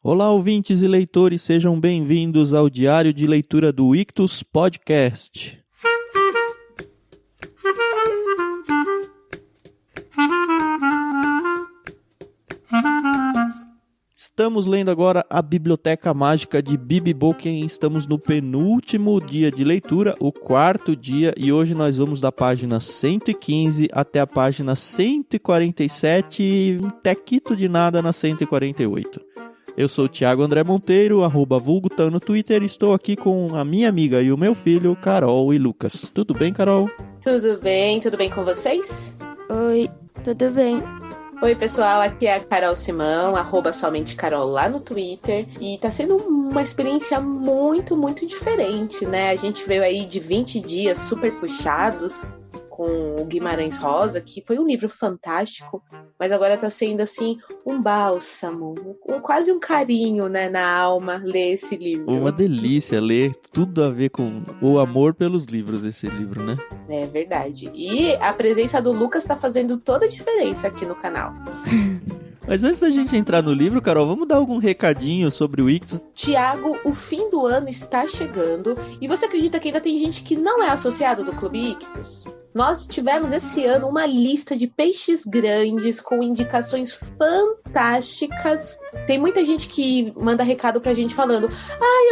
Olá, ouvintes e leitores, sejam bem-vindos ao Diário de Leitura do Ictus Podcast. Estamos lendo agora a Biblioteca Mágica de Bibi Bowken. Estamos no penúltimo dia de leitura, o quarto dia, e hoje nós vamos da página 115 até a página 147 e um tequito de nada na 148. Eu sou o Thiago André Monteiro, @vulgutão no Twitter, e estou aqui com a minha amiga e o meu filho, Carol e Lucas. Tudo bem, Carol? Tudo bem com vocês? Oi, tudo bem? Oi, pessoal, aqui é a Carol Simão, @somente Carol lá no Twitter, e tá sendo uma experiência muito diferente, né? A gente veio aí de 20 dias super puxados com o Guimarães Rosa, que foi um livro fantástico, mas agora tá sendo, assim, um bálsamo, quase um carinho, né, na alma, ler esse livro. Uma delícia ler, tudo a ver com o amor pelos livros, esse livro, né? É verdade. E a presença do Lucas tá fazendo toda a diferença aqui no canal. Mas antes da gente entrar no livro, Carol, vamos dar algum recadinho sobre o Ictus? Tiago, o fim do ano está chegando e você acredita que ainda tem gente que não é associado do Clube Ictus? Nós tivemos esse ano uma lista de peixes grandes com indicações fantásticas. Tem muita gente que manda recado pra gente falando: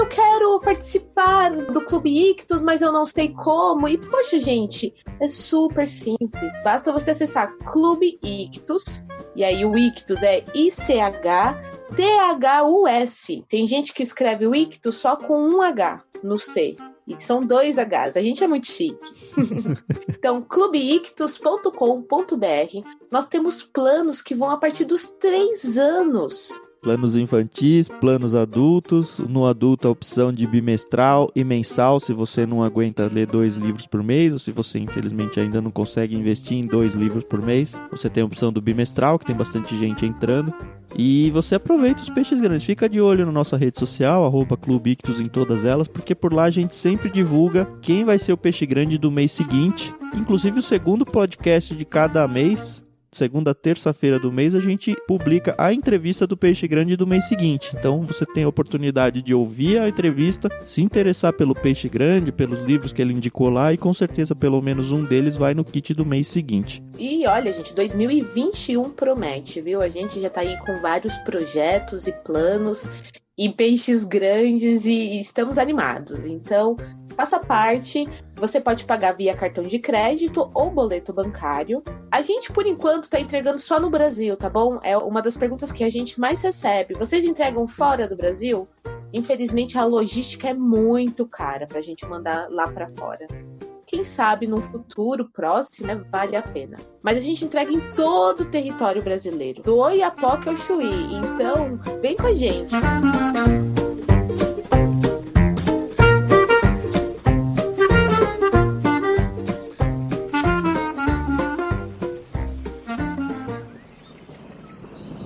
eu quero participar do Clube Ictus, mas eu não sei como. E poxa, gente, é super simples. Basta você acessar Clube Ictus, e aí o Ictus é ICHTHUS. Tem gente que escreve o Ictus só com um H no C. E são 2 Hs, a gente é muito chique. Então, clubeictus.com.br, nós temos planos que vão a partir dos 3 anos. Planos infantis, planos adultos. No adulto, a opção de bimestral e mensal, se você não aguenta ler 2 livros por mês, ou se você, infelizmente, ainda não consegue investir em 2 livros por mês. Você tem a opção do bimestral, que tem bastante gente entrando. E você aproveita os peixes grandes. Fica de olho na nossa rede social, @Clube Ictus em todas elas, porque por lá a gente sempre divulga quem vai ser o peixe grande do mês seguinte. Inclusive o segundo podcast de cada mês, segunda terça-feira do mês, a gente publica a entrevista do peixe grande do mês seguinte. Então você tem a oportunidade de ouvir a entrevista, se interessar pelo peixe grande, pelos livros que ele indicou lá, e com certeza pelo menos um deles vai no kit do mês seguinte. E olha, gente, 2021 promete, viu? A gente já tá aí com vários projetos e planos e peixes grandes e estamos animados. Então, faça parte. Você pode pagar via cartão de crédito ou boleto bancário. A gente, por enquanto, tá entregando só no Brasil, tá bom? É uma das perguntas que a gente mais recebe. Vocês entregam fora do Brasil? Infelizmente, a logística é muito cara pra gente mandar lá pra fora. Quem sabe, num futuro próximo, né, vale a pena. Mas a gente entrega em todo o território brasileiro, do Oiapoque ao Chuí. Então, vem com a gente.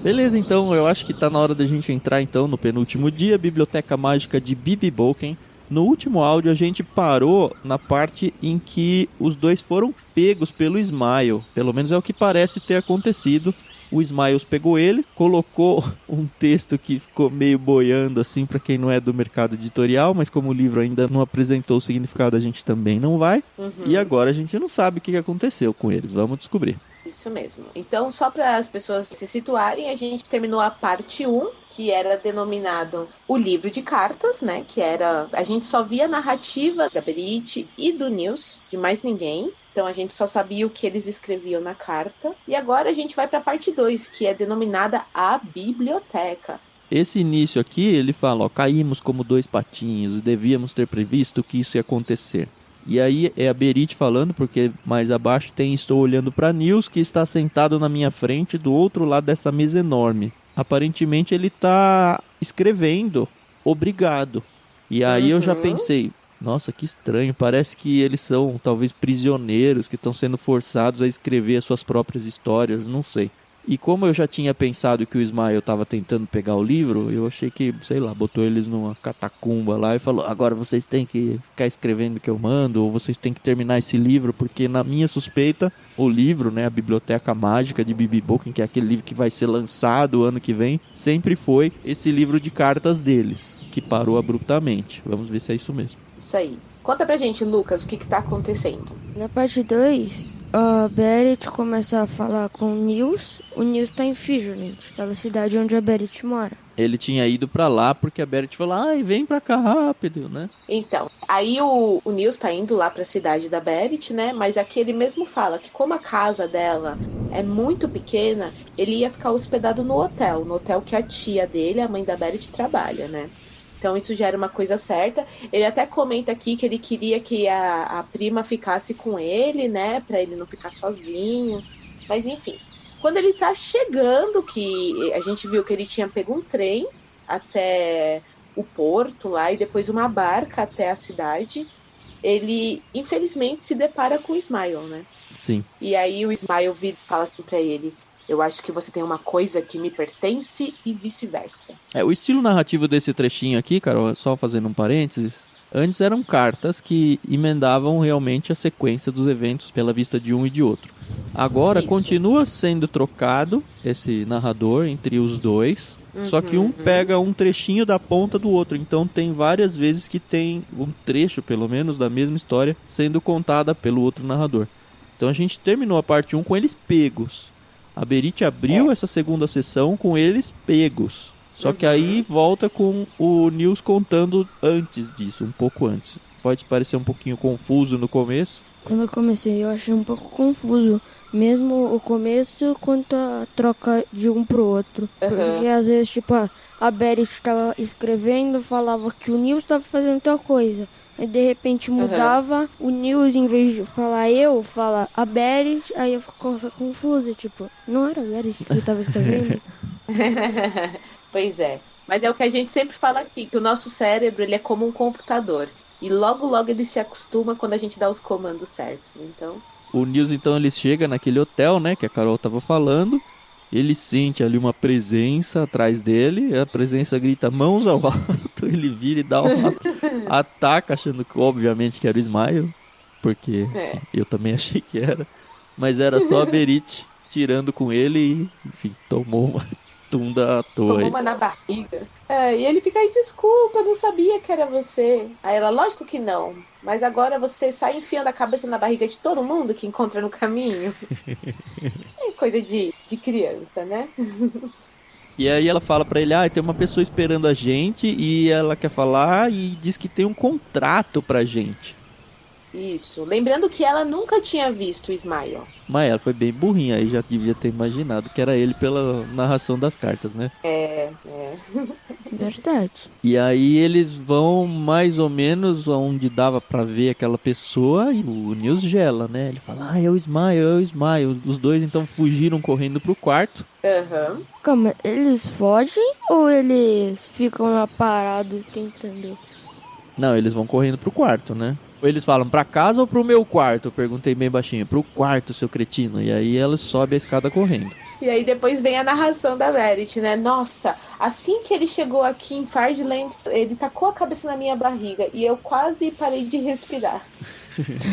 Beleza, então, eu acho que tá na hora da gente entrar então no penúltimo dia, Biblioteca Mágica de Bibi Bowken. No último áudio a gente parou na parte em que os dois foram pegos pelo Smile. Pelo menos é o que parece ter acontecido. O Smiles pegou ele, colocou um texto que ficou meio boiando assim para quem não é do mercado editorial, mas como o livro ainda não apresentou o significado, a gente também não vai. E agora a gente não sabe o que aconteceu com eles. Vamos descobrir. Isso mesmo. Então, só para as pessoas se situarem, a gente terminou a parte 1, que era denominado o livro de cartas, né? Que era... A gente só via a narrativa da Berit e do Nils, de mais ninguém. Então, a gente só sabia o que eles escreviam na carta. E agora a gente vai para a parte 2, que é denominada a Biblioteca. Esse início aqui, ele fala, caímos como 2 patinhos e devíamos ter previsto que isso ia acontecer. E aí é a Berit falando, porque mais abaixo tem: estou olhando para Nils, que está sentado na minha frente do outro lado dessa mesa enorme. Aparentemente ele está escrevendo obrigado. E aí eu já pensei, nossa, que estranho, parece que eles são talvez prisioneiros que estão sendo forçados a escrever as suas próprias histórias, não sei. E como eu já tinha pensado que o Ismael estava tentando pegar o livro, eu achei que, sei lá, botou eles numa catacumba lá e falou: agora vocês têm que ficar escrevendo o que eu mando, ou vocês têm que terminar esse livro, porque na minha suspeita, o livro, né, a Biblioteca Mágica de B.B. Bolkin, que é aquele livro que vai ser lançado ano que vem, sempre foi esse livro de cartas deles, que parou abruptamente. Vamos ver se é isso mesmo. Isso aí. Conta pra gente, Lucas, o que tá acontecendo. Na parte 2, a Beret começa a falar com o Nils. O Nils tá em Fisherland, aquela cidade onde a Beret mora. Ele tinha ido pra lá porque a Beret falou: ai, vem pra cá rápido, né? Então, aí o Nils tá indo lá pra cidade da Beret, né? Mas aqui ele mesmo fala que como a casa dela é muito pequena, ele ia ficar hospedado no hotel que a tia dele, a mãe da Beret, trabalha, né? Então isso já era uma coisa certa. Ele até comenta aqui que ele queria que a prima ficasse com ele, né? Pra ele não ficar sozinho. Mas enfim, quando ele tá chegando, que a gente viu que ele tinha pego um trem até o porto lá e depois uma barca até a cidade, ele infelizmente se depara com o Ismael, né? Sim. E aí o Ismael fala assim pra ele: eu acho que você tem uma coisa que me pertence e vice-versa. O estilo narrativo desse trechinho aqui, Carol, só fazendo um parênteses, antes eram cartas que emendavam realmente a sequência dos eventos pela vista de um e de outro. Agora continua sendo trocado esse narrador entre os dois, só que um pega um trechinho da ponta do outro. Então tem várias vezes que tem um trecho, pelo menos, da mesma história sendo contada pelo outro narrador. Então a gente terminou a parte 1 com eles pegos. A Beret abriu essa segunda sessão com eles pegos. Só que aí volta com o Nils contando antes disso, um pouco antes. Pode parecer um pouquinho confuso no começo. Quando eu comecei, eu achei um pouco confuso. Mesmo o começo, quanto a troca de um pro outro. Porque às vezes, tipo, a Beret estava escrevendo, falava que o Nils estava fazendo tal coisa. Aí de repente mudava, o Nils, em vez de falar fala a Beret, aí eu ficava confusa, tipo, não era a Beret que estava escrevendo? Pois é, mas é o que a gente sempre fala aqui, que o nosso cérebro, ele é como um computador, e logo ele se acostuma quando a gente dá os comandos certos, então... O Nils, então, ele chega naquele hotel, né, que a Carol estava falando, ele sente ali uma presença atrás dele, a presença grita mãos ao alto, ele vira e dá uma ataca, achando que obviamente que era o Ismael, porque eu também achei que era, mas era só a Beret tirando com ele e, enfim, tomou uma tunda à toa. Tomou uma na barriga. E ele fica aí, desculpa, não sabia que era você. Aí ela, lógico que não, mas agora você sai enfiando a cabeça na barriga de todo mundo que encontra no caminho. É coisa de criança, né? E aí ela fala pra ele, tem uma pessoa esperando a gente e ela quer falar e diz que tem um contrato pra gente. Isso, lembrando que ela nunca tinha visto o Ismael. Mas ela foi bem burrinha, aí já devia ter imaginado que era ele pela narração das cartas, né? Verdade. E aí eles vão mais ou menos onde dava pra ver aquela pessoa e o Nils gela, né? Ele fala, é o Ismael. Os dois então fugiram correndo pro quarto. Calma, eles fogem ou eles ficam lá parados tentando? Não, eles vão correndo pro quarto, né? Ou eles falam, pra casa ou pro meu quarto? Eu perguntei bem baixinho. Pro quarto, seu cretino. E aí ela sobe a escada correndo. E aí depois vem a narração da Beret, né? Nossa, assim que ele chegou aqui em Fardland, ele tacou a cabeça na minha barriga e eu quase parei de respirar.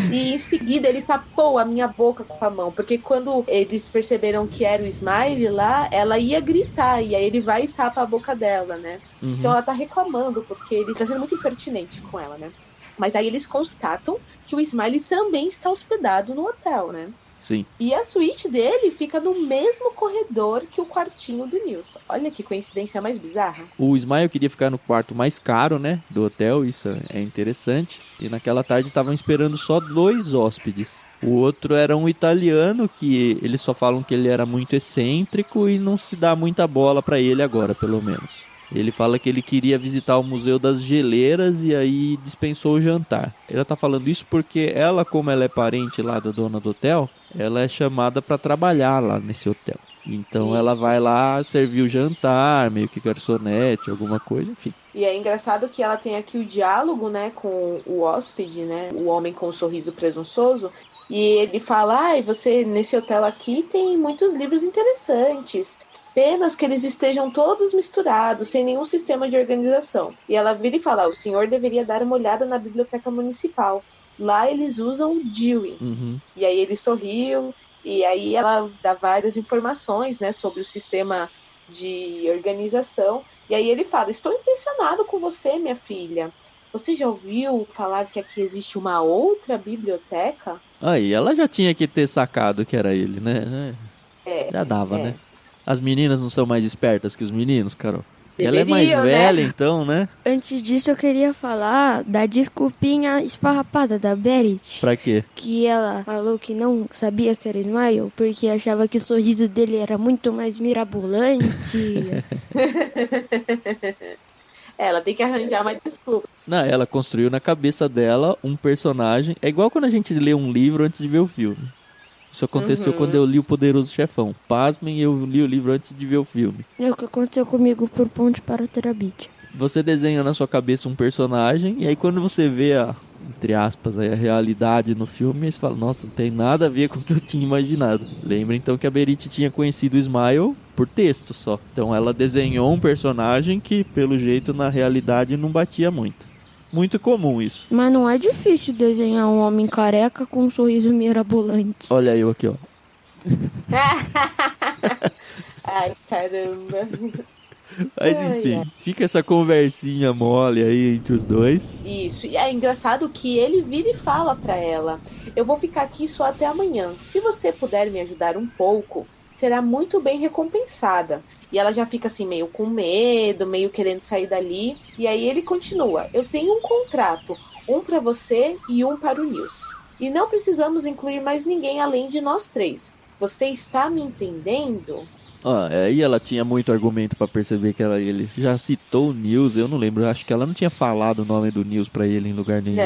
E em seguida ele tapou a minha boca com a mão, porque quando eles perceberam que era o Smiley lá, ela ia gritar, e aí ele vai e tapa a boca dela, né? Então ela tá reclamando, porque ele tá sendo muito impertinente com ela, né? Mas aí eles constatam que o Smiley também está hospedado no hotel, né? Sim. E a suíte dele fica no mesmo corredor que o quartinho do Nils. Olha que coincidência mais bizarra. O Ismael queria ficar no quarto mais caro, né, do hotel, isso é interessante. E naquela tarde estavam esperando só 2 hóspedes. O outro era um italiano que eles só falam que ele era muito excêntrico e não se dá muita bola pra ele agora, pelo menos. Ele fala que ele queria visitar o Museu das Geleiras e aí dispensou o jantar. Ela tá falando isso porque ela, como ela é parente lá da dona do hotel, ela é chamada pra trabalhar lá nesse hotel. Então ela vai lá servir o jantar, meio que garçonete, alguma coisa, enfim. E é engraçado que ela tem aqui o diálogo, né, com o hóspede, né, o homem com o sorriso presunçoso, E ele fala, você nesse hotel aqui tem muitos livros interessantes. Apenas que eles estejam todos misturados, sem nenhum sistema de organização. E ela vira e fala, o senhor deveria dar uma olhada na biblioteca municipal. Lá eles usam o Dewey. E aí ele sorriu, e aí ela dá várias informações, né, sobre o sistema de organização. E aí ele fala, estou impressionado com você, minha filha. Você já ouviu falar que aqui existe uma outra biblioteca? Aí, ela já tinha que ter sacado que era ele, né? Já dava, né? As meninas não são mais espertas que os meninos, Carol? Ela é mais velha, então, né? Antes disso, eu queria falar da desculpinha esfarrapada da Berit. Pra quê? Que ela falou que não sabia que era Smile, porque achava que o sorriso dele era muito mais mirabolante. Ela tem que arranjar uma desculpa. Não, ela construiu na cabeça dela um personagem. É igual quando a gente lê um livro antes de ver o filme. Isso aconteceu quando eu li O Poderoso Chefão. Pasmem, eu li o livro antes de ver o filme. É o que aconteceu comigo por Ponte para Terabit. Você desenha na sua cabeça um personagem, e aí quando você vê entre aspas, a realidade no filme, você fala, nossa, não tem nada a ver com o que eu tinha imaginado. Lembra então que a Berit tinha conhecido o Smile por texto só. Então ela desenhou um personagem que, pelo jeito, na realidade não batia muito. Muito comum isso. Mas não é difícil desenhar um homem careca com um sorriso mirabolante. Olha eu aqui, ó. Ai, caramba. Mas enfim, fica essa conversinha mole aí entre os dois. Isso, e é engraçado que ele vira e fala pra ela, eu vou ficar aqui só até amanhã. Se você puder me ajudar um pouco, será muito bem recompensada. E ela já fica assim, meio com medo, meio querendo sair dali. E aí ele continua, eu tenho um contrato, um pra você e um para o Nils. E não precisamos incluir mais ninguém além de nós três. Você está me entendendo? Aí ela tinha muito argumento pra perceber que ele já citou o Nils, eu não lembro, acho que ela não tinha falado o nome do Nils pra ele em lugar nenhum.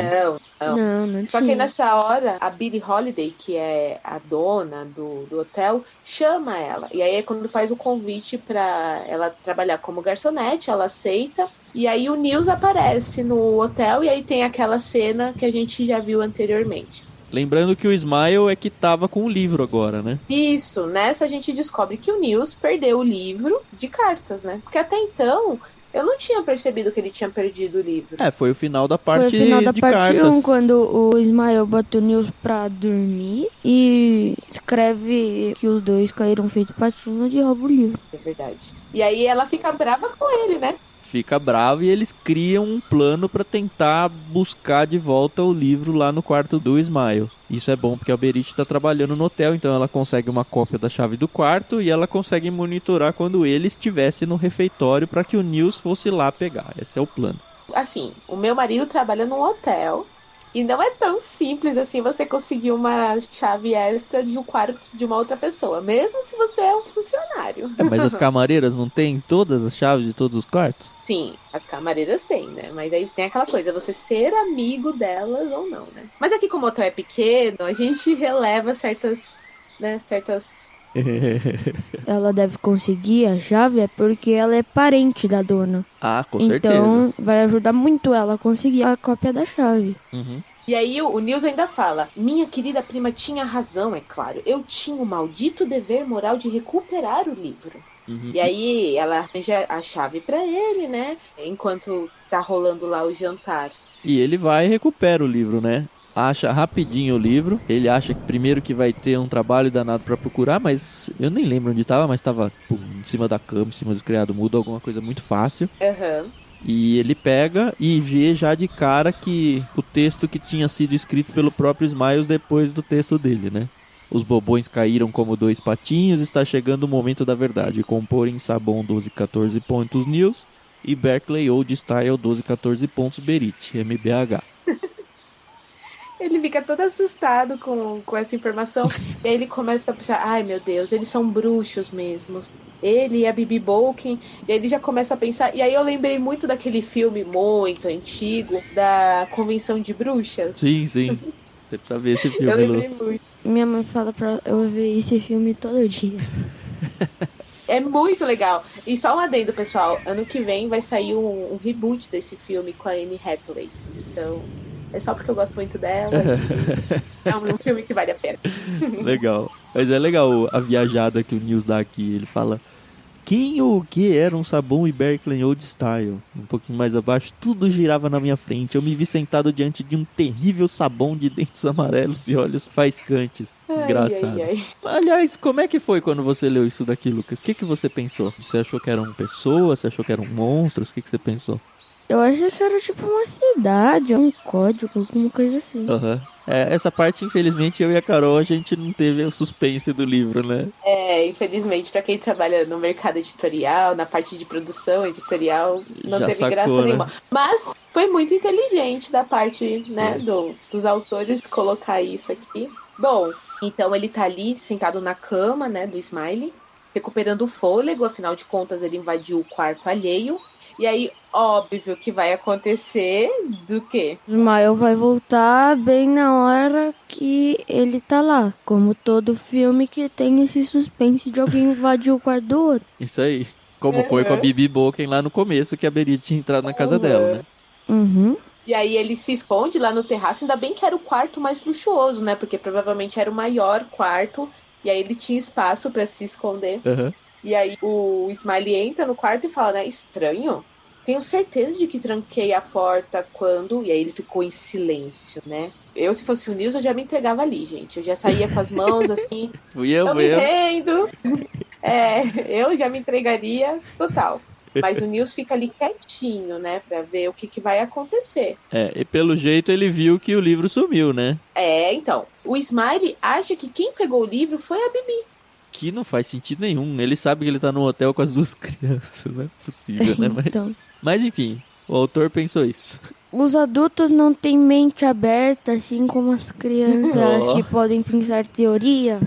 Não Só que nessa hora, a Billie Holiday, que é a dona do hotel, chama ela. E aí é quando faz o convite pra ela trabalhar como garçonete, ela aceita. E aí o Nils aparece no hotel e aí tem aquela cena que a gente já viu anteriormente. Lembrando que o Smile é que tava com o livro agora, né? Isso, nessa a gente descobre que o Nils perdeu o livro de cartas, né? Porque até então eu não tinha percebido que ele tinha perdido o livro. Foi o final da parte de cartas. Foi o final da parte 1, quando o Smile bota o Nils pra dormir e escreve que os dois caíram feito patinho e rouba o livro. É verdade. E aí ela fica brava com ele, né? Fica bravo e eles criam um plano pra tentar buscar de volta o livro lá no quarto do Smile. Isso é bom porque a Berit tá trabalhando no hotel, então ela consegue uma cópia da chave do quarto e ela consegue monitorar quando ele estivesse no refeitório pra que o Nils fosse lá pegar. Esse é o plano. Assim, o meu marido trabalha num hotel e não é tão simples assim você conseguir uma chave extra de um quarto de uma outra pessoa, mesmo se você é um funcionário. Mas as camareiras não têm todas as chaves de todos os quartos? Sim, as camareiras têm, né? Mas aí tem aquela coisa, você ser amigo delas ou não, né? Mas aqui como o hotel é pequeno, a gente releva certas. Ela deve conseguir a chave é porque ela é parente da dona. Com certeza. Então vai ajudar muito ela a conseguir a cópia da chave. E aí o Nils ainda fala, minha querida prima tinha razão, é claro. Eu tinha o maldito dever moral de recuperar o livro. E aí ela arranja a chave pra ele, né? Enquanto tá rolando lá o jantar. E ele vai e recupera o livro, né? Acha rapidinho o livro. Ele acha que primeiro que vai ter um trabalho danado pra procurar, mas eu nem lembro onde tava, mas tava em cima da cama, em cima do criado mudo, alguma coisa muito fácil. E ele pega e vê já de cara que o texto que tinha sido escrito pelo próprio Smiles depois do texto dele, né? Os bobões caíram como dois patinhos, está chegando o momento da verdade. Compor em Sabon 12-14 pontos Nils e Berkeley Old Style 12-14 pontos Berit, MBH. Ele fica todo assustado com essa informação. E aí ele começa a pensar, ai meu Deus, eles são bruxos mesmo. Ele e a Bibi Bolkin. E aí ele já começa a pensar. E aí eu lembrei muito daquele filme muito antigo, da Convenção de Bruxas. Sim. Você precisa ver esse filme. Eu lembrei muito. Minha mãe fala pra eu ver esse filme todo dia. É muito legal. E só um adendo, pessoal. Ano que vem vai sair um reboot desse filme com a Anne Hathaway. Então, É só porque eu gosto muito dela. É um filme que vale a pena. Legal. Mas é legal a viajada que o Nils dá aqui. Ele fala: quem ou o que era um sabão Iberclean Old Style? Um pouquinho mais abaixo, tudo girava na minha frente. Eu me vi sentado diante de um terrível sabão de dentes amarelos e olhos faiscantes. Engraçado. Ai. Aliás, como é que foi quando você leu isso daqui, Lucas? O que você pensou? Você achou que eram pessoas? Você achou que eram monstros? O que você pensou? Eu achei que era tipo uma cidade, um código, alguma coisa assim. Uhum. Essa parte, infelizmente, eu e a Carol, a gente não teve o suspense do livro, né? Infelizmente, pra quem trabalha no mercado editorial, na parte de produção editorial, não Já teve sacou, graça né? nenhuma. Mas foi muito inteligente da parte, né, dos autores colocar isso aqui. Bom, então ele tá ali sentado na cama, né, do Smiley, recuperando o fôlego, afinal de contas ele invadiu o quarto alheio. E aí, óbvio que vai acontecer do quê? O Smile vai voltar bem na hora que ele tá lá. Como todo filme que tem esse suspense de alguém invadir o quarto do outro. Isso aí. Como foi com a Bibi Boken lá no começo, que a Berit tinha entrado na casa dela, né? Uhum. E aí ele se esconde lá no terraço, ainda bem que era o quarto mais luxuoso, né? Porque provavelmente era o maior quarto, e aí ele tinha espaço pra se esconder. Uhum. E aí o Smiley entra no quarto e fala, né? Estranho. Tenho certeza de que tranquei a porta quando... E aí ele ficou em silêncio, né? Eu, se fosse o Nils, eu já me entregava ali, gente. Eu já saía com as mãos assim... eu me rendo. Eu já me entregaria total. Mas o Nils fica ali quietinho, né? Pra ver o que vai acontecer. E pelo jeito ele viu que o livro sumiu, né? Então. O Smiley acha que quem pegou o livro foi a Bibi. Que não faz sentido nenhum. Ele sabe que ele tá num hotel com as duas crianças. Não é possível, né? Mas enfim, o autor pensou isso. Os adultos não têm mente aberta, assim como as crianças que podem pensar teoria.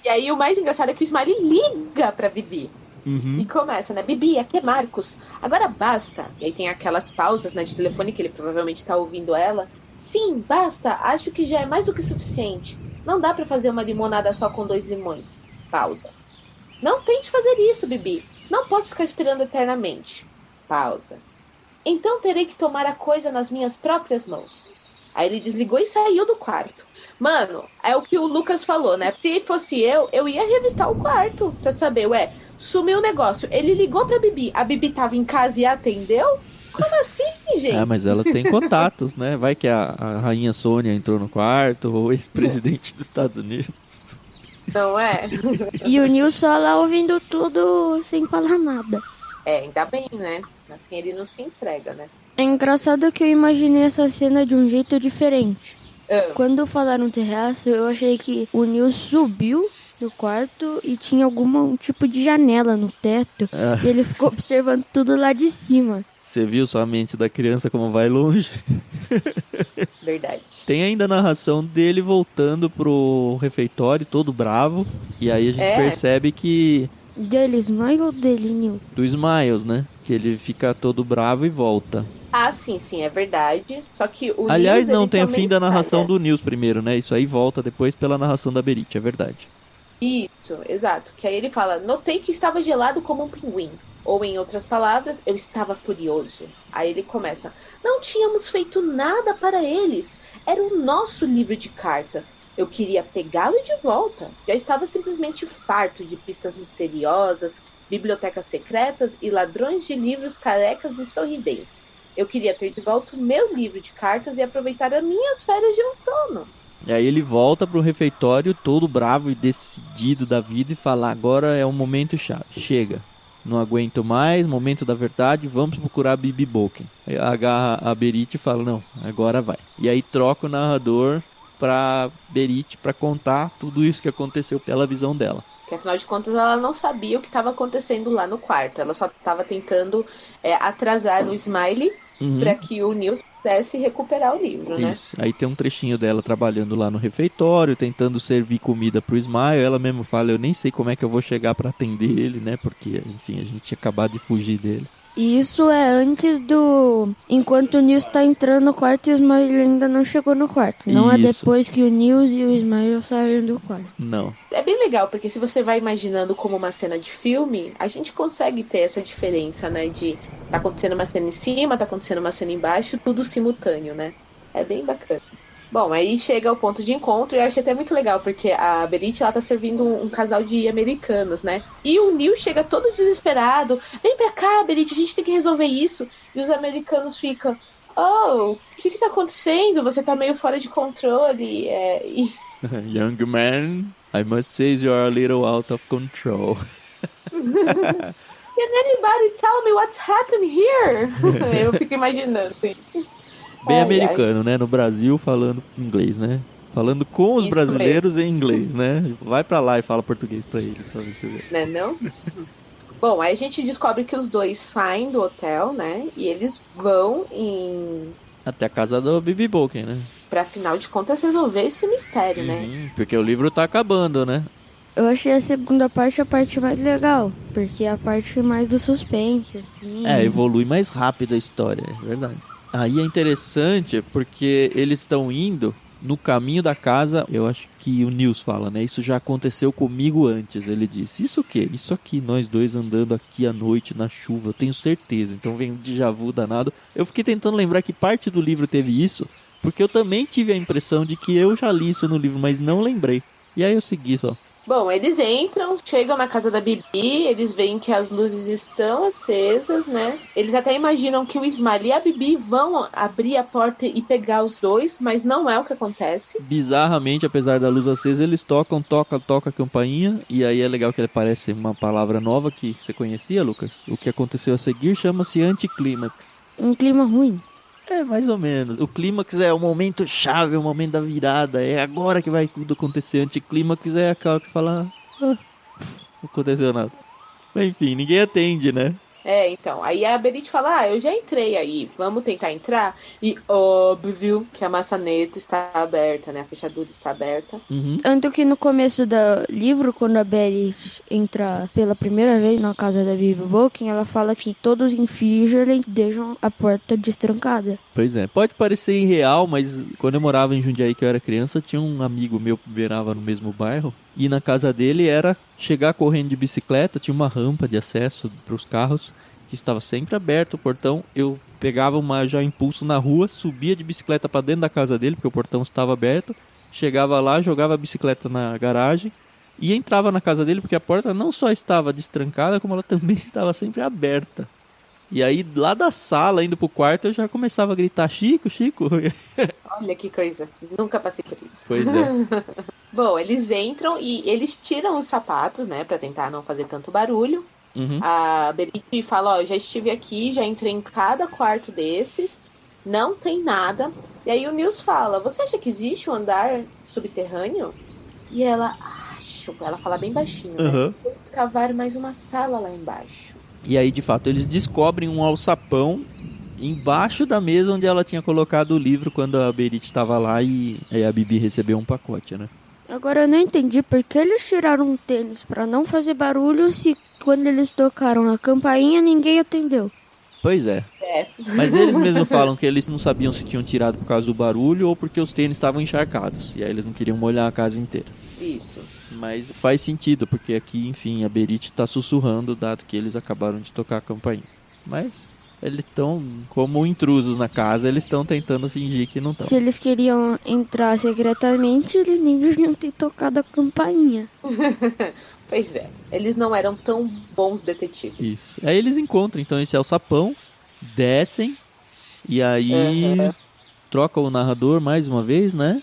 E aí o mais engraçado é que o Smiley liga pra Bibi. Uhum. E começa, né? Bibi, aqui é Marcos. Agora basta. E aí tem aquelas pausas, né, de telefone que ele provavelmente tá ouvindo ela. Sim, basta. Acho que já é mais do que suficiente. Não dá pra fazer uma limonada só com 2 limões. Pausa. Não tente fazer isso, Bibi. Não posso ficar esperando eternamente. Pausa. Então terei que tomar a coisa nas minhas próprias mãos. Aí ele desligou e saiu do quarto. Mano, é o que o Lucas falou, né? Se fosse eu ia revistar o quarto pra saber, sumiu o negócio. Ele ligou pra Bibi. A Bibi tava em casa e atendeu? Como assim, gente? Mas ela tem contatos, né? Vai que a rainha Sônia entrou no quarto, ou o ex-presidente dos Estados Unidos. Não é? E o Nils só lá ouvindo tudo sem falar nada. Ainda bem, né? Assim ele não se entrega, né? É engraçado que eu imaginei essa cena de um jeito diferente. Quando falaram terraço, eu achei que o Nils subiu do quarto e tinha algum tipo de janela no teto. E ele ficou observando tudo lá de cima. Você viu sua mente da criança como vai longe? Verdade. Tem ainda a narração dele voltando pro refeitório, todo bravo. E aí a gente percebe que... Dele Smile ou dele Nils? Do Smiles, né? Que ele fica todo bravo e volta. Sim, é verdade. Só que o Aliás, Nils, não, tem o fim da narração estraga. do Nils primeiro, né? Isso aí volta depois pela narração da Berit, é verdade. Isso, exato. Que aí ele fala, notei que estava gelado como um pinguim. Ou, em outras palavras, eu estava furioso. Aí ele começa, não tínhamos feito nada para eles. Era o nosso livro de cartas. Eu queria pegá-lo de volta. Já estava simplesmente farto de pistas misteriosas, bibliotecas secretas e ladrões de livros carecas e sorridentes. Eu queria ter de volta o meu livro de cartas e aproveitar as minhas férias de outono. E aí ele volta pro refeitório todo bravo e decidido da vida e fala, agora é o momento chave, chega. Não aguento mais, momento da verdade, vamos procurar a Bibi Boken. Aí agarra a Berit e fala, não, agora vai. E aí troca o narrador pra Berit pra contar tudo isso que aconteceu pela visão dela. Que afinal de contas ela não sabia o que estava acontecendo lá no quarto. Ela só estava tentando atrasar o Smiley para que o Nils pudesse recuperar o livro, né? Isso. Aí tem um trechinho dela trabalhando lá no refeitório, tentando servir comida pro Smile. Ela mesmo fala, eu nem sei como é que eu vou chegar pra atender ele, né? Porque, enfim, a gente tinha acabado de fugir dele. E isso é antes do... Enquanto o Nils tá entrando no quarto e o Smile ainda não chegou no quarto. Não é depois que o Nils e o Smile saíram do quarto. Não. É bem legal, porque se você vai imaginando como uma cena de filme, a gente consegue ter essa diferença, né? De tá acontecendo uma cena em cima, tá acontecendo uma cena embaixo, tudo simultâneo, né? É bem bacana. Bom, aí chega o ponto de encontro e eu achei até muito legal, porque a Berit, ela tá servindo um casal de americanos, né? E o Neil chega todo desesperado. Vem pra cá, Berit, a gente tem que resolver isso. E os americanos ficam, oh, o que tá acontecendo? Você tá meio fora de controle. Young man, I must say you're a little out of control. Can anybody tell me what's happening here? Eu fico imaginando isso. Bem americano, né? No Brasil, falando inglês, né? Falando com os brasileiros em inglês, né? Vai pra lá e fala português pra eles, pra você ver. Não? Bom, aí a gente descobre que os dois saem do hotel, né? E eles vão até a casa do Bibi Bolkin, né? Pra, afinal de contas, resolver esse mistério, né? Porque o livro tá acabando, né? Eu achei a segunda parte a parte mais legal, porque é a parte mais do suspense, assim. Evolui mais rápido a história, é verdade. Aí é interessante porque eles estão indo no caminho da casa, eu acho que o Nils fala, né? Isso já aconteceu comigo antes, ele disse. Isso o quê? Isso aqui, nós dois andando aqui à noite na chuva, eu tenho certeza. Então vem um déjà vu danado. Eu fiquei tentando lembrar que parte do livro teve isso, porque eu também tive a impressão de que eu já li isso no livro, mas não lembrei. E aí eu segui só. Bom, eles entram, chegam na casa da Bibi, eles veem que as luzes estão acesas, né? Eles até imaginam que o Smiley e a Bibi vão abrir a porta e pegar os dois, mas não é o que acontece. Bizarramente, apesar da luz acesa, eles toca a campainha, e aí é legal que aparece uma palavra nova que você conhecia, Lucas? O que aconteceu a seguir chama-se anticlímax. Um clima ruim. É, mais ou menos. O clímax é o momento chave, é o momento da virada. É agora que vai tudo acontecer. Anticlímax é aquela que você fala... não aconteceu nada. Mas enfim, ninguém atende, né? Então. Aí a Berit fala, eu já entrei aí, vamos tentar entrar? E óbvio que a maçaneta está aberta, né? A fechadura está aberta. Tanto que no começo do livro, quando a Berit entra pela primeira vez na casa da Bibi Bolkin, ela fala que todos em Fijelen deixam a porta destrancada. Pois é, pode parecer irreal, mas quando eu morava em Jundiaí, que eu era criança, tinha um amigo meu que morava no mesmo bairro. E na casa dele era chegar correndo de bicicleta, tinha uma rampa de acesso para os carros, que estava sempre aberto o portão. Eu pegava já impulso na rua, subia de bicicleta para dentro da casa dele, porque o portão estava aberto. Chegava lá, jogava a bicicleta na garagem e entrava na casa dele, porque a porta não só estava destrancada, como ela também estava sempre aberta. E aí, lá da sala, indo pro quarto, eu já começava a gritar, Chico, Chico. Olha que coisa, nunca passei por isso. Pois é. Bom, eles entram e eles tiram os sapatos, né, pra tentar não fazer tanto barulho. A Berit fala, eu já estive aqui, já entrei em cada quarto desses, não tem nada. E aí o Nils fala, você acha que existe um andar subterrâneo? E ela fala bem baixinho, né? Vou escavar mais uma sala lá embaixo. E aí, de fato, eles descobrem um alçapão embaixo da mesa onde ela tinha colocado o livro quando a Berit estava lá e a Bibi recebeu um pacote, né? Agora eu não entendi por que eles tiraram o tênis pra não fazer barulho se quando eles tocaram a campainha ninguém atendeu. Pois é. Mas eles mesmos falam que eles não sabiam se tinham tirado por causa do barulho ou porque os tênis estavam encharcados. E aí eles não queriam molhar a casa inteira. Isso. Mas faz sentido, porque aqui, enfim, a Berit tá sussurrando, dado que eles acabaram de tocar a campainha. Mas eles estão, como intrusos na casa, eles estão tentando fingir que não estão. Se eles queriam entrar secretamente, eles nem deviam ter tocado a campainha. Pois é, eles não eram tão bons detetives. Isso. Aí eles encontram, então, esse alçapão, descem, e aí trocam o narrador mais uma vez, né?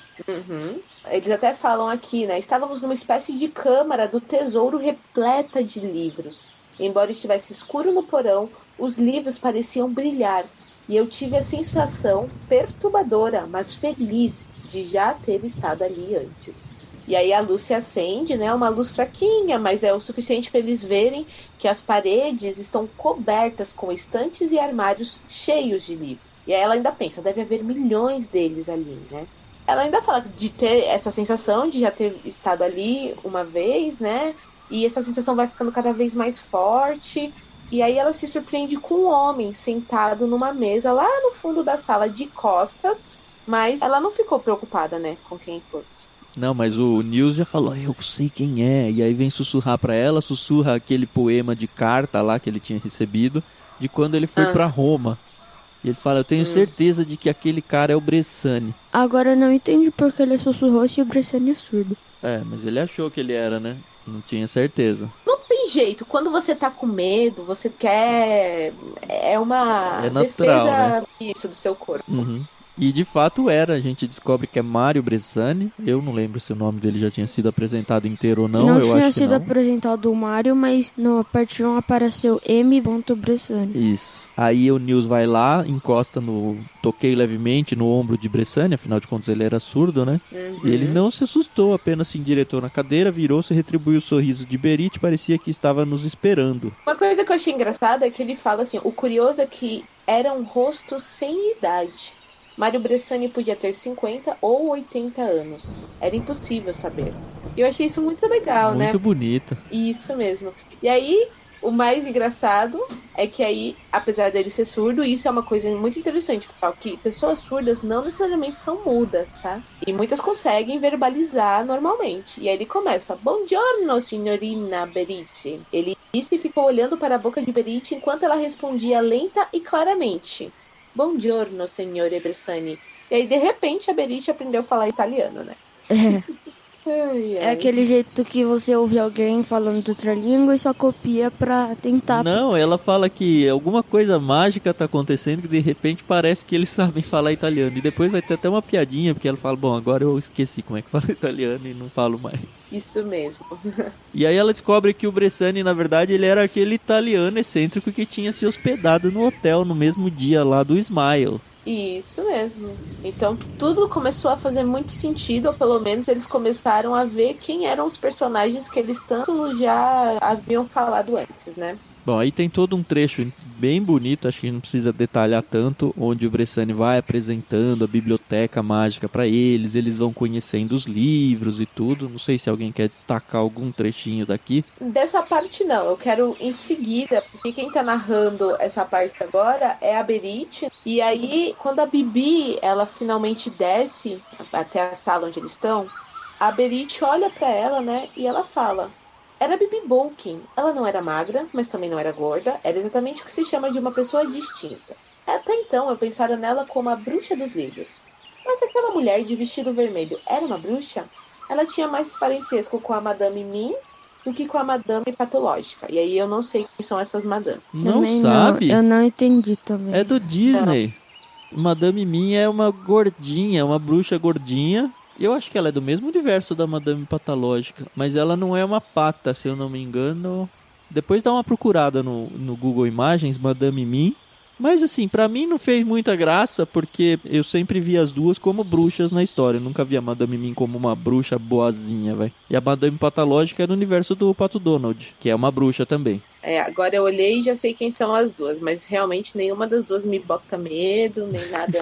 Eles até falam aqui, né? Estávamos numa espécie de câmara do tesouro repleta de livros. Embora estivesse escuro no porão, os livros pareciam brilhar. E eu tive a sensação perturbadora, mas feliz, de já ter estado ali antes. E aí a luz se acende, né? Uma luz fraquinha, mas é o suficiente para eles verem que as paredes estão cobertas com estantes e armários cheios de livros. E aí ela ainda pensa, deve haver milhões deles ali, né? Ela ainda fala de ter essa sensação de já ter estado ali uma vez, né? E essa sensação vai ficando cada vez mais forte. E aí ela se surpreende com um homem sentado numa mesa lá no fundo da sala de costas. Mas ela não ficou preocupada, né? Com quem fosse. Não, mas o Nils já falou, eu sei quem é. E aí vem sussurrar pra ela, sussurra aquele poema de carta lá que ele tinha recebido, de quando ele foi pra Roma. E ele fala, eu tenho certeza de que aquele cara é o Bressani. Agora eu não entendi porque ele sussurrou se o Bressani é surdo. Mas ele achou que ele era, né? Não tinha certeza. Não tem jeito. Quando você tá com medo, você quer... É uma natural, defesa né? Isso, do seu corpo. Uhum. E de fato era, a gente descobre que é Mário Bressani. Eu não lembro se o nome dele já tinha sido apresentado inteiro ou não. Não eu tinha acho sido que não. apresentado o Mário, mas no parte 1 apareceu M. Bressani. Isso. Aí o Nils vai lá, encosta no... Toquei levemente no ombro de Bressani, afinal de contas ele era surdo, né? E ele não se assustou, apenas se endireitou na cadeira, virou-se e retribuiu o sorriso de Berit, parecia que estava nos esperando. Uma coisa que eu achei engraçada é que ele fala assim, o curioso é que era um rosto sem idade. Mário Bressani podia ter 50 ou 80 anos. Era impossível saber. E eu achei isso muito legal, né? Muito bonito. Isso mesmo. E aí, o mais engraçado é que aí, apesar dele ser surdo, isso é uma coisa muito interessante, pessoal, que pessoas surdas não necessariamente são mudas, tá? E muitas conseguem verbalizar normalmente. E aí ele começa, Buongiorno, signorina Berit. Ele disse e ficou olhando para a boca de Berit enquanto ela respondia lenta e claramente. Buongiorno, signore Bressani. E aí, de repente, a Berit aprendeu a falar italiano, né? É aquele jeito que você ouve alguém falando outra língua e só copia pra tentar... Não, ela fala que alguma coisa mágica tá acontecendo que de repente parece que eles sabem falar italiano. E depois vai ter até uma piadinha, porque ela fala, bom, agora eu esqueci como é que fala italiano e não falo mais. Isso mesmo. E aí ela descobre que o Bressani, na verdade, ele era aquele italiano excêntrico que tinha se hospedado no hotel no mesmo dia lá do Smile. Isso mesmo. Então tudo começou a fazer muito sentido, ou pelo menos eles começaram a ver quem eram os personagens que eles tanto já haviam falado antes, né? Bom, aí tem todo um trecho bem bonito, acho que não precisa detalhar tanto, onde o Bressani vai apresentando a biblioteca mágica para eles, eles vão conhecendo os livros e tudo. Não sei se alguém quer destacar algum trechinho daqui. Dessa parte não, eu quero em seguida, porque quem tá narrando essa parte agora é a Berit, e aí quando a Bibi, ela finalmente desce até a sala onde eles estão, a Berit olha para ela, né, e ela fala... Era Bibi Bolkin. Ela não era magra, mas também não era gorda. Era exatamente o que se chama de uma pessoa distinta. Até então eu pensara nela como a bruxa dos livros. Mas aquela mulher de vestido vermelho era uma bruxa? Ela tinha mais parentesco com a Madame Mim do que com a Madame Patológica. E aí eu não sei quem são essas Madame. Não também sabe? Não, eu não entendi também. É do Disney. Não. Madame Mim é uma gordinha, uma bruxa gordinha. Eu acho que ela é do mesmo universo da Madame Patológica, mas ela não é uma pata, se eu não me engano. Depois dá uma procurada no Google Imagens, Madame Mim. Mas assim, pra mim não fez muita graça, porque eu sempre vi as duas como bruxas na história. Eu nunca vi a Madame Mim como uma bruxa boazinha, velho. E a Madame Patológica é do universo do Pato Donald, que é uma bruxa também. Agora eu olhei e já sei quem são as duas, mas realmente nenhuma das duas me bota medo, nem nada...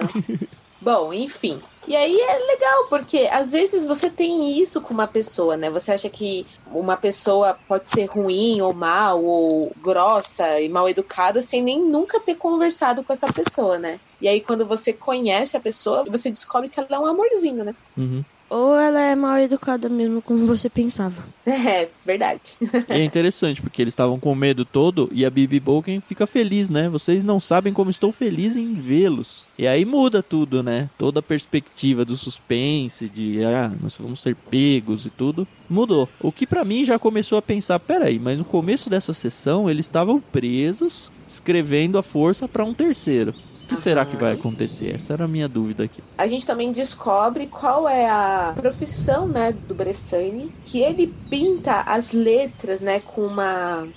Bom, enfim. E aí é legal, porque às vezes você tem isso com uma pessoa, né? Você acha que uma pessoa pode ser ruim ou mal, ou grossa e mal educada, sem nem nunca ter conversado com essa pessoa, né? E aí quando você conhece a pessoa, você descobre que ela é um amorzinho, né? Uhum. Ou ela é mal educada mesmo, como você pensava. É, verdade. E é interessante, porque eles estavam com medo todo e a Bibi Bolkin fica feliz, né? Vocês não sabem como estou feliz em vê-los. E aí muda tudo, né? Toda a perspectiva do suspense, de nós vamos ser pegos e tudo, mudou. O que pra mim já começou a pensar, peraí, mas no começo dessa sessão eles estavam presos, escrevendo a força pra um terceiro. O que será que vai acontecer? Essa era a minha dúvida aqui. A gente também descobre qual é a profissão, né, do Bressani, que ele pinta as letras, né, com uma...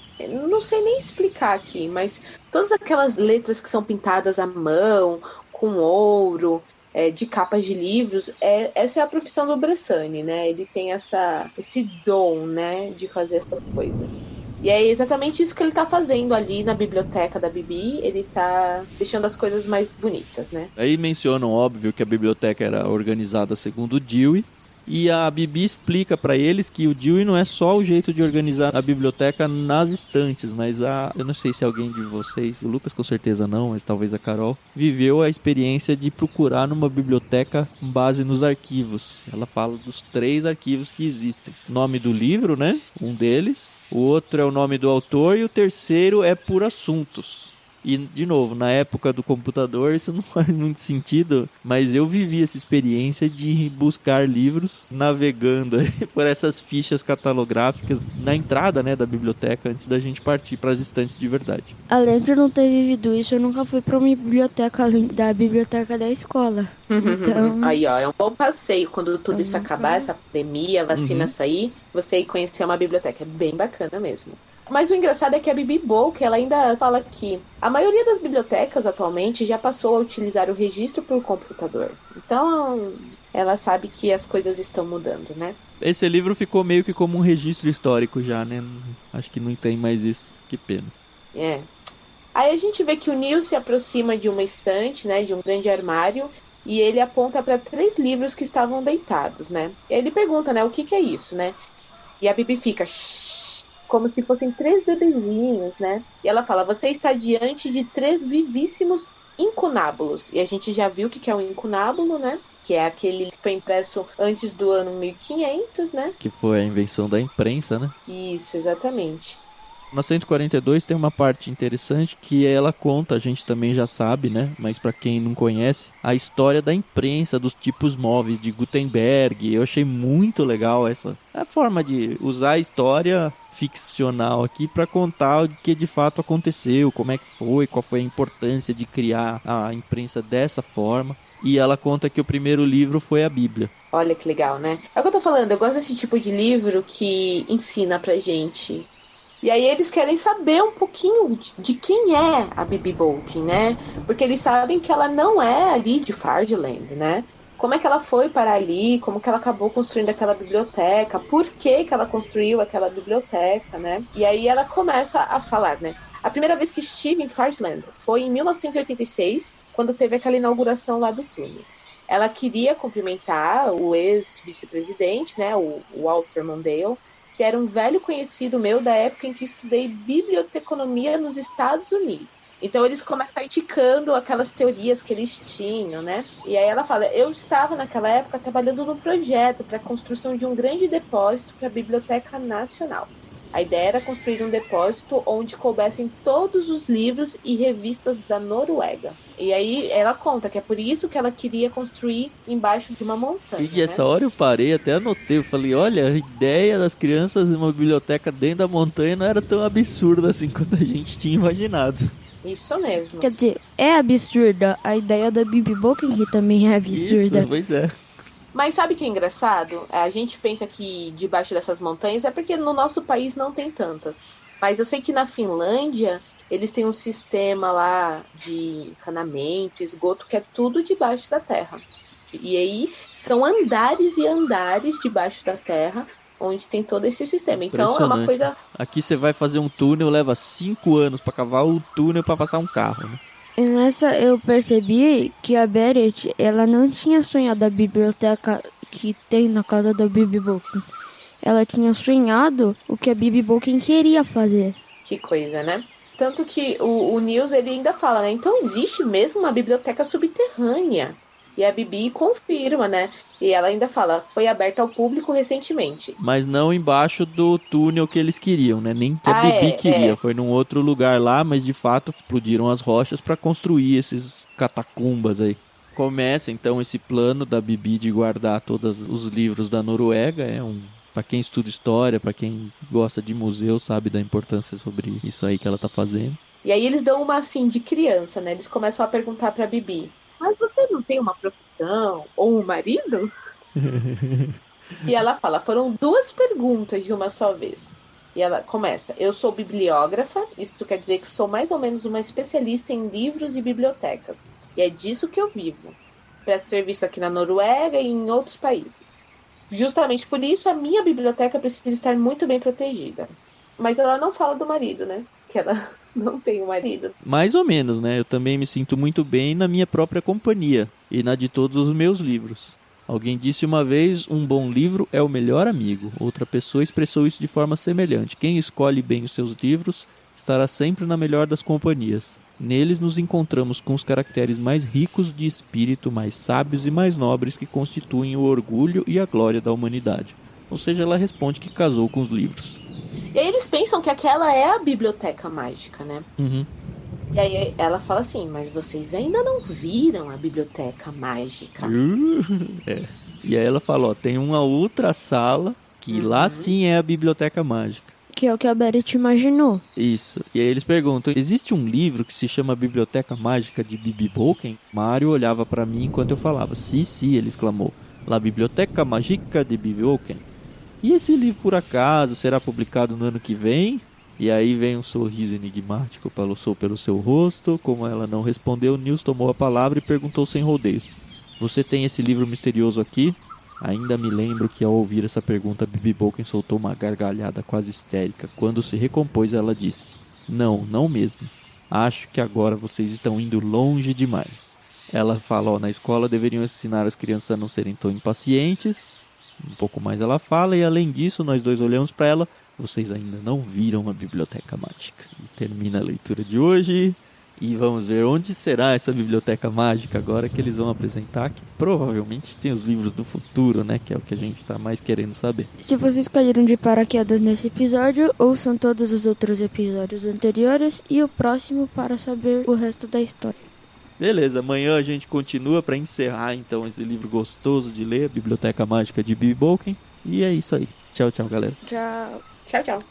Não sei nem explicar aqui, mas todas aquelas letras que são pintadas à mão, com ouro, de capas de livros, essa é a profissão do Bressani, né? Ele tem esse dom, né, de fazer essas coisas. E é exatamente isso que ele tá fazendo ali na biblioteca da Bibi. Ele tá deixando as coisas mais bonitas, né? Aí mencionam, óbvio, que a biblioteca era organizada segundo o Dewey. E a Bibi explica pra eles que o Dewey não é só o jeito de organizar a biblioteca nas estantes, mas eu não sei se alguém de vocês, o Lucas com certeza não, mas talvez a Carol, viveu a experiência de procurar numa biblioteca com base nos arquivos. Ela fala dos 3 arquivos que existem. Nome do livro, né? Um deles. O outro é o nome do autor e o terceiro é por assuntos. E, de novo, na época do computador isso não faz muito sentido, mas eu vivi essa experiência de buscar livros navegando aí por essas fichas catalográficas na entrada, né, da biblioteca antes da gente partir para as estantes de verdade. Além de não ter vivido isso, eu nunca fui para uma biblioteca além da biblioteca da escola. Então... Aí, ó, é um bom passeio quando tudo isso acabar, essa pandemia, a vacina sair, você ir conhecer uma biblioteca. É bem bacana mesmo. Mas o engraçado é que a Bibi Bolk, ela ainda fala que a maioria das bibliotecas atualmente já passou a utilizar o registro por computador. Então, ela sabe que as coisas estão mudando, né? Esse livro ficou meio que como um registro histórico já, né? Acho que não tem mais isso. Que pena. É. Aí a gente vê que o Neil se aproxima de uma estante, né? De um grande armário. E ele aponta para 3 livros que estavam deitados, né? E aí ele pergunta, né? O que é isso, né? E a Bibi fica... como se fossem 3 bebezinhos, né? E ela fala, você está diante de 3 vivíssimos incunábulos. E a gente já viu o que é um incunábulo, né? Que é aquele que foi impresso antes do ano 1500, né? Que foi a invenção da imprensa, né? Isso, exatamente. Na 142 tem uma parte interessante que ela conta, a gente também já sabe, né? Mas para quem não conhece, a história da imprensa, dos tipos móveis de Gutenberg. Eu achei muito legal essa a forma de usar a história ficcional aqui para contar o que de fato aconteceu, como é que foi, qual foi a importância de criar a imprensa dessa forma. E ela conta que o primeiro livro foi a Bíblia. Olha que legal, né? É o que eu tô falando, eu gosto desse tipo de livro que ensina pra gente. E aí eles querem saber um pouquinho de quem é a Bibi Bolkin, né? Porque eles sabem que ela não é ali de Fardland, né? Como é que ela foi para ali, como que ela acabou construindo aquela biblioteca, por que que ela construiu aquela biblioteca, né? E aí ela começa a falar, né? A primeira vez que estive em Fardland foi em 1986, quando teve aquela inauguração lá do túnel. Ela queria cumprimentar o ex-vice-presidente, né? O Walter Mondale, que era um velho conhecido meu da época em que estudei biblioteconomia nos Estados Unidos. Então eles começam criticando aquelas teorias que eles tinham, né? E aí ela fala, eu estava naquela época trabalhando no projeto para a construção de um grande depósito para a Biblioteca Nacional. A ideia era construir um depósito onde coubessem todos os livros e revistas da Noruega. E aí ela conta que é por isso que ela queria construir embaixo de uma montanha. E essa hora eu parei, até anotei, eu falei, olha, a ideia das crianças em uma biblioteca dentro da montanha não era tão absurda assim quanto a gente tinha imaginado. Isso mesmo. Quer dizer, é absurda. A ideia da Bibi Bolkin que também é absurda. Isso, pois é. Mas sabe o que é engraçado? A gente pensa que debaixo dessas montanhas é porque no nosso país não tem tantas. Mas eu sei que na Finlândia eles têm um sistema lá de encanamento, esgoto, que é tudo debaixo da terra. E aí são andares e andares debaixo da terra onde tem todo esse sistema. Então é uma coisa... Aqui você vai fazer um túnel, leva 5 anos para cavar o túnel para passar um carro, né? E nessa eu percebi que a Beret, ela não tinha sonhado a biblioteca que tem na casa da Bibi Bolkin. Ela tinha sonhado o que a Bibi Bolkin queria fazer. Que coisa, né? Tanto que o Niels, ele ainda fala, né? Então existe mesmo uma biblioteca subterrânea. E a Bibi confirma, né? E ela ainda fala, foi aberta ao público recentemente. Mas não embaixo do túnel que eles queriam, né? Nem que a Bibi queria. Foi num outro lugar lá, mas de fato explodiram as rochas para construir esses catacumbas aí. Começa então esse plano da Bibi de guardar todos os livros da Noruega. Para quem estuda história, para quem gosta de museu, sabe da importância sobre isso aí que ela tá fazendo. E aí eles dão uma assim de criança, né? Eles começam a perguntar pra Bibi, mas você não tem uma profissão ou um marido? E ela fala, foram 2 perguntas de uma só vez. E ela começa, eu sou bibliógrafa, isso quer dizer que sou mais ou menos uma especialista em livros e bibliotecas. E é disso que eu vivo. Presto serviço aqui na Noruega e em outros países. Justamente por isso, a minha biblioteca precisa estar muito bem protegida. Mas ela não fala do marido, né? Que ela não tem um marido. Mais ou menos, né? Eu também me sinto muito bem na minha própria companhia e na de todos os meus livros. Alguém disse uma vez, um bom livro é o melhor amigo. Outra pessoa expressou isso de forma semelhante. Quem escolhe bem os seus livros estará sempre na melhor das companhias. Neles nos encontramos com os caracteres mais ricos de espírito, mais sábios e mais nobres que constituem o orgulho e a glória da humanidade. Ou seja, ela responde que casou com os livros. E aí eles pensam que aquela é a biblioteca mágica, né? Uhum. E aí ela fala assim, mas vocês ainda não viram a biblioteca mágica. É. E aí ela fala, ó, tem uma outra sala que lá sim é a biblioteca mágica. Que é o que a Beret imaginou. Isso. E aí eles perguntam, existe um livro que se chama Biblioteca Mágica de Bibi Bolken? Mário olhava pra mim enquanto eu falava. Sim, ele exclamou. La Biblioteca Mágica de Bibi Bolken. E esse livro, por acaso, será publicado no ano que vem? E aí vem um sorriso enigmático passou pelo seu rosto. Como ela não respondeu, Nils tomou a palavra e perguntou sem rodeios. Você tem esse livro misterioso aqui? Ainda me lembro que ao ouvir essa pergunta, Bibi Bolken soltou uma gargalhada quase histérica. Quando se recompôs, ela disse, não mesmo. Acho que agora vocês estão indo longe demais. Ela fala, ó, na escola deveriam ensinar as crianças a não serem tão impacientes. Um pouco mais ela fala, e além disso, nós dois olhamos para ela. Vocês ainda não viram a biblioteca mágica. E termina a leitura de hoje. E vamos ver onde será essa biblioteca mágica agora que eles vão apresentar, que provavelmente tem os livros do futuro, né? Que é o que a gente está mais querendo saber. Se vocês caíram de paraquedas nesse episódio, ouçam todos os outros episódios anteriores e o próximo para saber o resto da história. Beleza, amanhã a gente continua para encerrar então esse livro gostoso de ler, a Biblioteca Mágica de Bibi Bolken. E é isso aí. Tchau, galera. Tchau. Tchau.